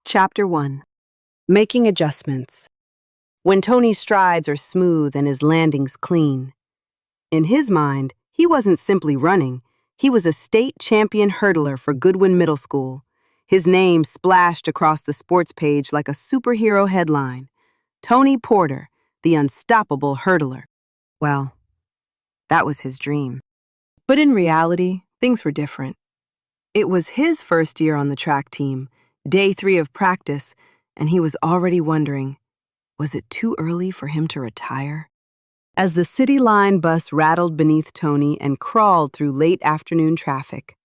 Chapter 1. Making Adjustments. When Tony's strides are smooth and his landings clean. In his mind, he wasn't simply running. He was a state champion hurdler for Goodwin Middle School. His name splashed across the sports page like a superhero headline. Tony Porter, the unstoppable hurdler. Well, that was his dream. But in reality, things were different. It was his first year on the track team, day 3 of practice, and he was already wondering, was it too early for him to retire? As the City Line bus rattled beneath Tony and crawled through late afternoon traffic,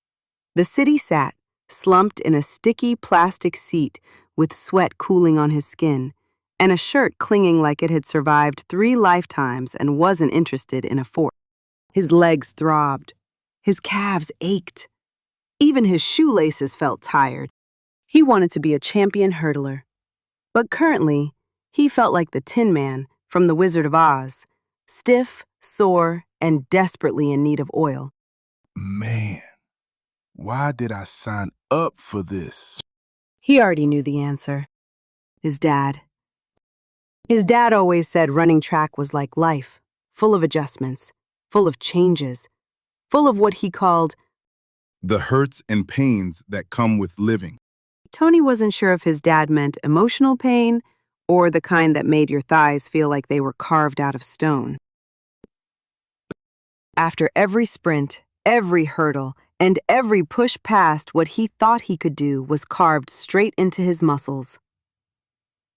the city sat, slumped in a sticky plastic seat with sweat cooling on his skin and a shirt clinging like it had survived 3 lifetimes and wasn't interested in a fourth. His legs throbbed. His calves ached. Even his shoelaces felt tired. He wanted to be a champion hurdler. But currently, he felt like the Tin Man from The Wizard of Oz, stiff, sore, and desperately in need of oil. Man, why did I sign up for this? He already knew the answer. His dad. His dad always said running track was like life, full of adjustments, full of changes, full of what he called The hurts and pains that come with living. Tony wasn't sure if his dad meant emotional pain or the kind that made your thighs feel like they were carved out of stone. After every sprint, every hurdle, and every push past what he thought he could do was carved straight into his muscles.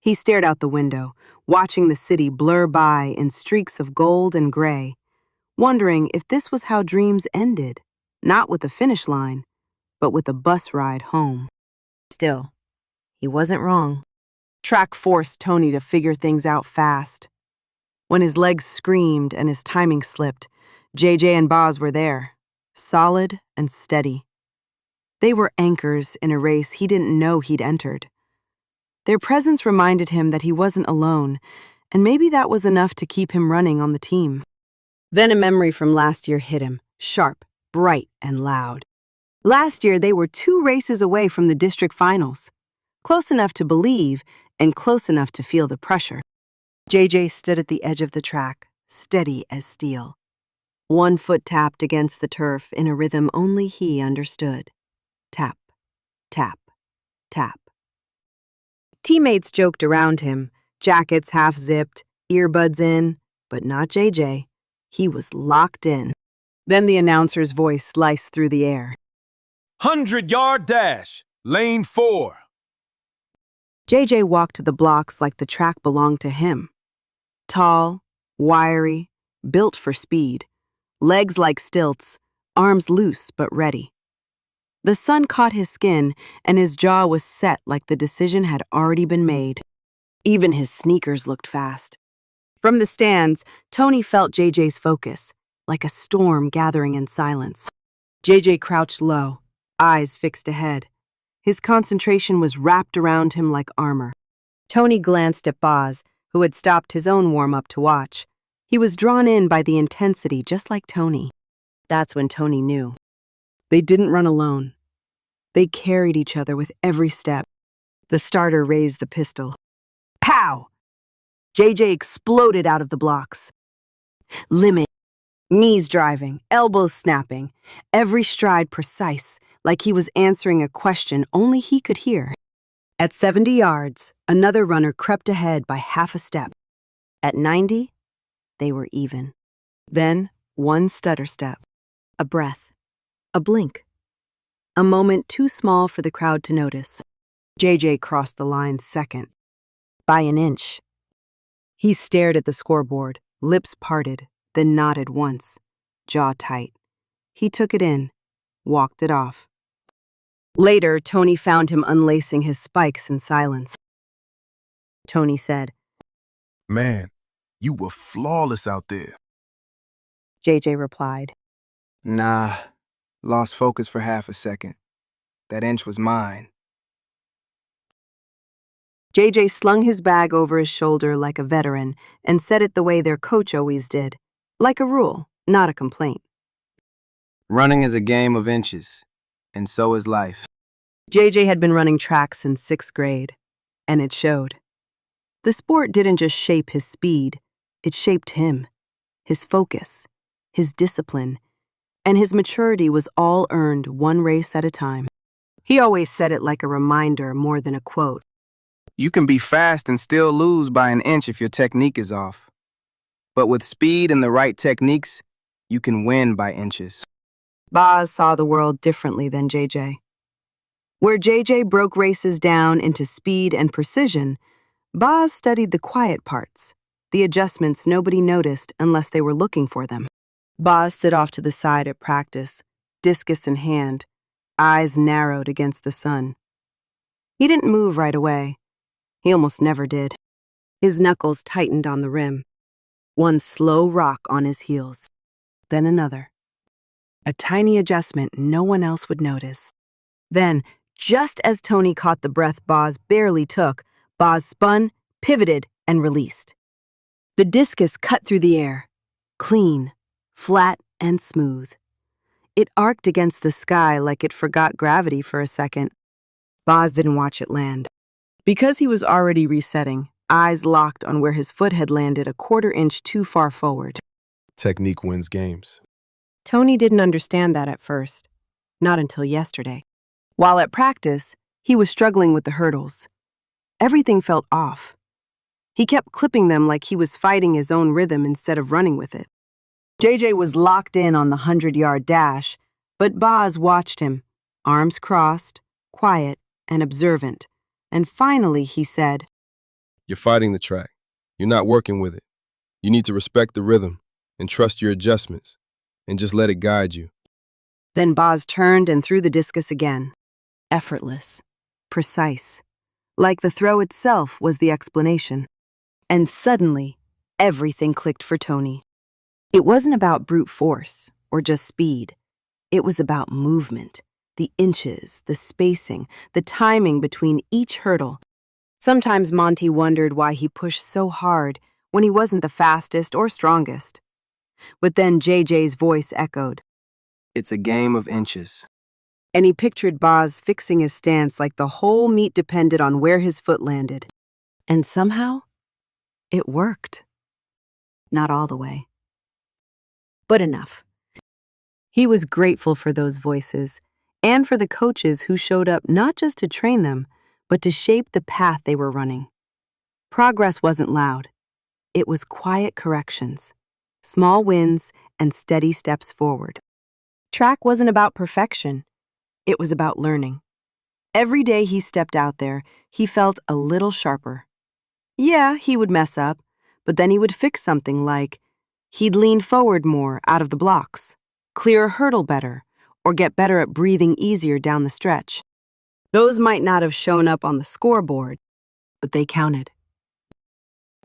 He stared out the window, watching the city blur by in streaks of gold and gray, wondering if this was how dreams ended, not with a finish line, but with a bus ride home. Still, he wasn't wrong. Track forced Tony to figure things out fast. When his legs screamed and his timing slipped, JJ and Boz were there, solid and steady. They were anchors in a race he didn't know he'd entered. Their presence reminded him that he wasn't alone, and maybe that was enough to keep him running on the team. Then a memory from last year hit him, sharp, bright, and loud. Last year, they were 2 races away from the district finals, close enough to believe and close enough to feel the pressure. JJ stood at the edge of the track, steady as steel. One foot tapped against the turf in a rhythm only he understood. Tap, tap, tap. Teammates joked around him, jackets half-zipped, earbuds in, but not JJ. He was locked in. Then the announcer's voice sliced through the air. 100-yard dash, lane 4. JJ walked to the blocks like the track belonged to him. Tall, wiry, built for speed, legs like stilts, arms loose but ready. The sun caught his skin and his jaw was set like the decision had already been made. Even his sneakers looked fast. From the stands, Tony felt JJ's focus, like a storm gathering in silence. JJ crouched low, eyes fixed ahead. His concentration was wrapped around him like armor. Tony glanced at Boz, who had stopped his own warm-up to watch. He was drawn in by the intensity just like Tony. That's when Tony knew. They didn't run alone. They carried each other with every step. The starter raised the pistol. Pow! JJ exploded out of the blocks. Limit. Knees driving, elbows snapping, every stride precise, like he was answering a question only he could hear. At 70 yards, another runner crept ahead by half a step. At 90, they were even. Then, one stutter step. A breath. A blink. A moment too small for the crowd to notice. JJ crossed the line second. By an inch. He stared at the scoreboard, lips parted, then nodded once, jaw tight. He took it in, walked it off. Later, Tony found him unlacing his spikes in silence. Tony said, Man, you were flawless out there. JJ replied. Nah, lost focus for half a second. That inch was mine. JJ slung his bag over his shoulder like a veteran and said it the way their coach always did, like a rule, not a complaint. Running is a game of inches, and so is life. JJ had been running track since 6th grade, and it showed. The sport didn't just shape his speed, it shaped him, his focus, his discipline, and his maturity was all earned one race at a time. He always said it like a reminder more than a quote. You can be fast and still lose by an inch if your technique is off. But with speed and the right techniques, you can win by inches. Boz saw the world differently than JJ. Where JJ broke races down into speed and precision, Boz studied the quiet parts, the adjustments nobody noticed unless they were looking for them. Boz stood off to the side at practice, discus in hand, eyes narrowed against the sun. He didn't move right away. He almost never did. His knuckles tightened on the rim. One slow rock on his heels, then another. A tiny adjustment no one else would notice. Then, just as Tony caught the breath Boz barely took, Boz spun, pivoted, and released. The discus cut through the air, clean, flat, and smooth. It arced against the sky like it forgot gravity for a second. Boz didn't watch it land. Because he was already resetting, eyes locked on where his foot had landed a quarter inch too far forward. Technique wins games. Tony didn't understand that at first, not until yesterday. While at practice, he was struggling with the hurdles. Everything felt off. He kept clipping them like he was fighting his own rhythm instead of running with it. JJ was locked in on the 100-yard dash, but Boz watched him, arms crossed, quiet, and observant. And finally, he said, You're fighting the track. You're not working with it. You need to respect the rhythm and trust your adjustments and just let it guide you. Then Boz turned and threw the discus again. Effortless, precise, like the throw itself was the explanation. And suddenly, everything clicked for Tony. It wasn't about brute force or just speed. It was about movement, the inches, the spacing, the timing between each hurdle. Sometimes Monty wondered why he pushed so hard when he wasn't the fastest or strongest. But then JJ's voice echoed. It's a game of inches. And he pictured Boz fixing his stance like the whole meet depended on where his foot landed. And somehow, it worked. Not all the way, but enough. He was grateful for those voices and for the coaches who showed up not just to train them, but to shape the path they were running. Progress wasn't loud. It was quiet corrections, small wins, and steady steps forward. Track wasn't about perfection. It was about learning. Every day he stepped out there, he felt a little sharper. Yeah, he would mess up, but then he would fix something like he'd lean forward more out of the blocks, clear a hurdle better, or get better at breathing easier down the stretch. Those might not have shown up on the scoreboard, but they counted.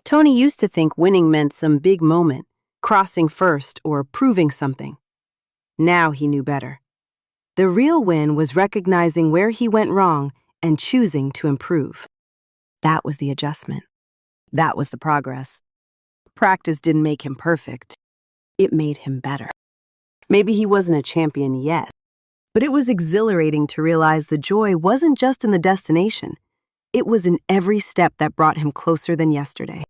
Tony used to think winning meant some big moment, crossing first or proving something. Now he knew better. The real win was recognizing where he went wrong and choosing to improve. That was the adjustment. That was the progress. Practice didn't make him perfect. It made him better. Maybe he wasn't a champion yet, but it was exhilarating to realize the joy wasn't just in the destination. It was in every step that brought him closer than yesterday.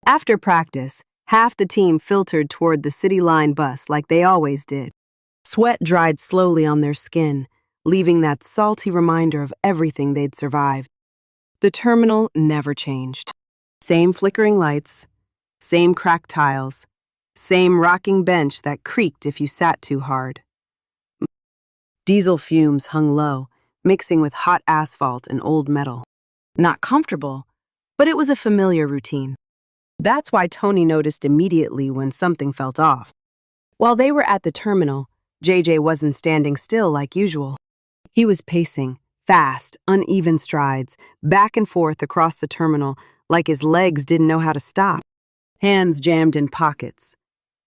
After practice, half the team filtered toward the City Line bus like they always did. Sweat dried slowly on their skin, leaving that salty reminder of everything they'd survived. The terminal never changed. Same flickering lights, same cracked tiles, same rocking bench that creaked if you sat too hard. Diesel fumes hung low, mixing with hot asphalt and old metal. Not comfortable, but it was a familiar routine. That's why Tony noticed immediately when something felt off. While they were at the terminal, JJ wasn't standing still like usual. He was pacing, fast, uneven strides, back and forth across the terminal like his legs didn't know how to stop. Hands jammed in pockets.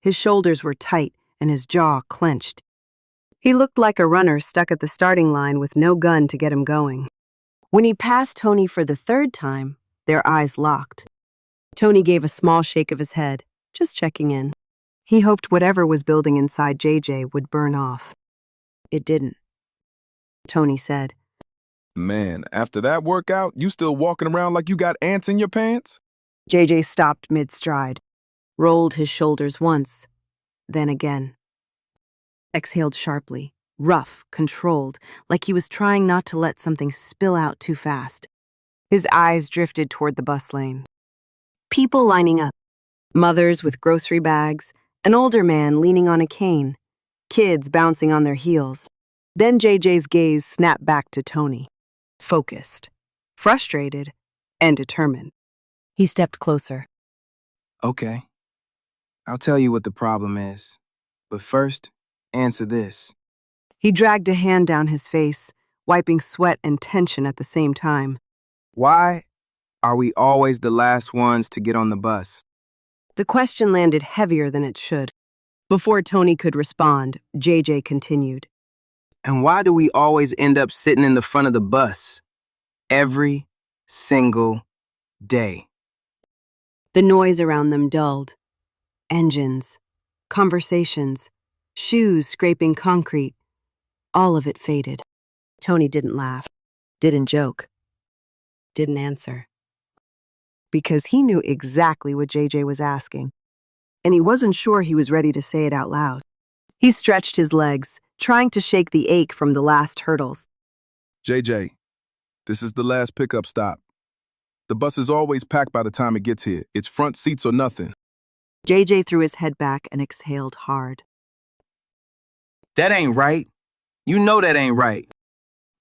His shoulders were tight and his jaw clenched. He looked like a runner stuck at the starting line with no gun to get him going. When he passed Tony for the third time, their eyes locked. Tony gave a small shake of his head, just checking in. He hoped whatever was building inside JJ would burn off. It didn't. Tony said, Man, after that workout, you still walking around like you got ants in your pants? JJ stopped mid-stride, rolled his shoulders once, then again. Exhaled sharply, rough, controlled, like he was trying not to let something spill out too fast. His eyes drifted toward the bus lane. People lining up. Mothers with grocery bags, an older man leaning on a cane, kids bouncing on their heels. Then JJ's gaze snapped back to Tony, focused, frustrated, and determined. He stepped closer. Okay, I'll tell you what the problem is. But first, answer this. He dragged a hand down his face, wiping sweat and tension at the same time. Why are we always the last ones to get on the bus? The question landed heavier than it should. Before Tony could respond, JJ continued. And why do we always end up sitting in the front of the bus? Every single day. The noise around them dulled. Engines, conversations, shoes scraping concrete. All of it faded. Tony didn't laugh, didn't joke, didn't answer. Because he knew exactly what JJ was asking, and he wasn't sure he was ready to say it out loud. He stretched his legs, trying to shake the ache from the last hurdles. JJ, this is the last pickup stop. The bus is always packed by the time it gets here. It's front seats or nothing. JJ threw his head back and exhaled hard. That ain't right. You know that ain't right.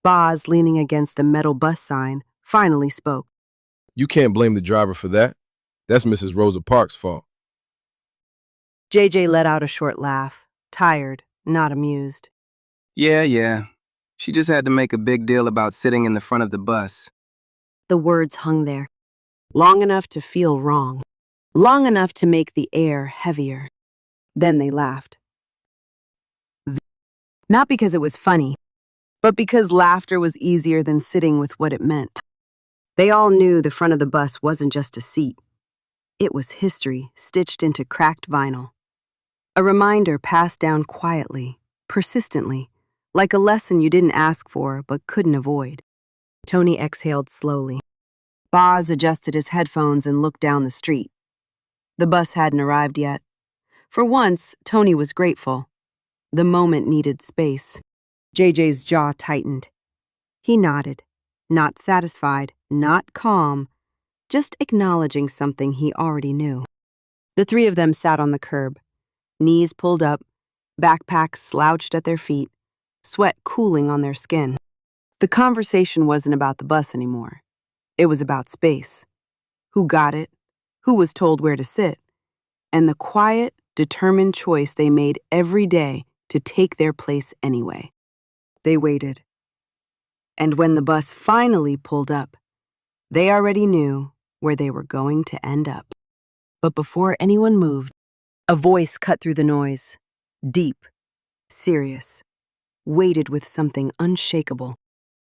Boz, leaning against the metal bus sign, finally spoke. You can't blame the driver for that. That's Mrs. Rosa Parks' fault. JJ let out a short laugh, tired, not amused. Yeah. She just had to make a big deal about sitting in the front of the bus. The words hung there, long enough to feel wrong, long enough to make the air heavier. Then they laughed. Not because it was funny, but because laughter was easier than sitting with what it meant. They all knew the front of the bus wasn't just a seat. It was history stitched into cracked vinyl. A reminder passed down quietly, persistently, like a lesson you didn't ask for but couldn't avoid. Tony exhaled slowly. Boz adjusted his headphones and looked down the street. The bus hadn't arrived yet. For once, Tony was grateful. The moment needed space. JJ's jaw tightened. He nodded, not satisfied, not calm, just acknowledging something he already knew. The three of them sat on the curb, knees pulled up, backpacks slouched at their feet, sweat cooling on their skin. The conversation wasn't about the bus anymore. It was about space. Who got it, who was told where to sit, and the quiet, determined choice they made every day to take their place anyway. They waited. And when the bus finally pulled up, they already knew where they were going to end up. But before anyone moved, a voice cut through the noise, deep, serious, weighted with something unshakable.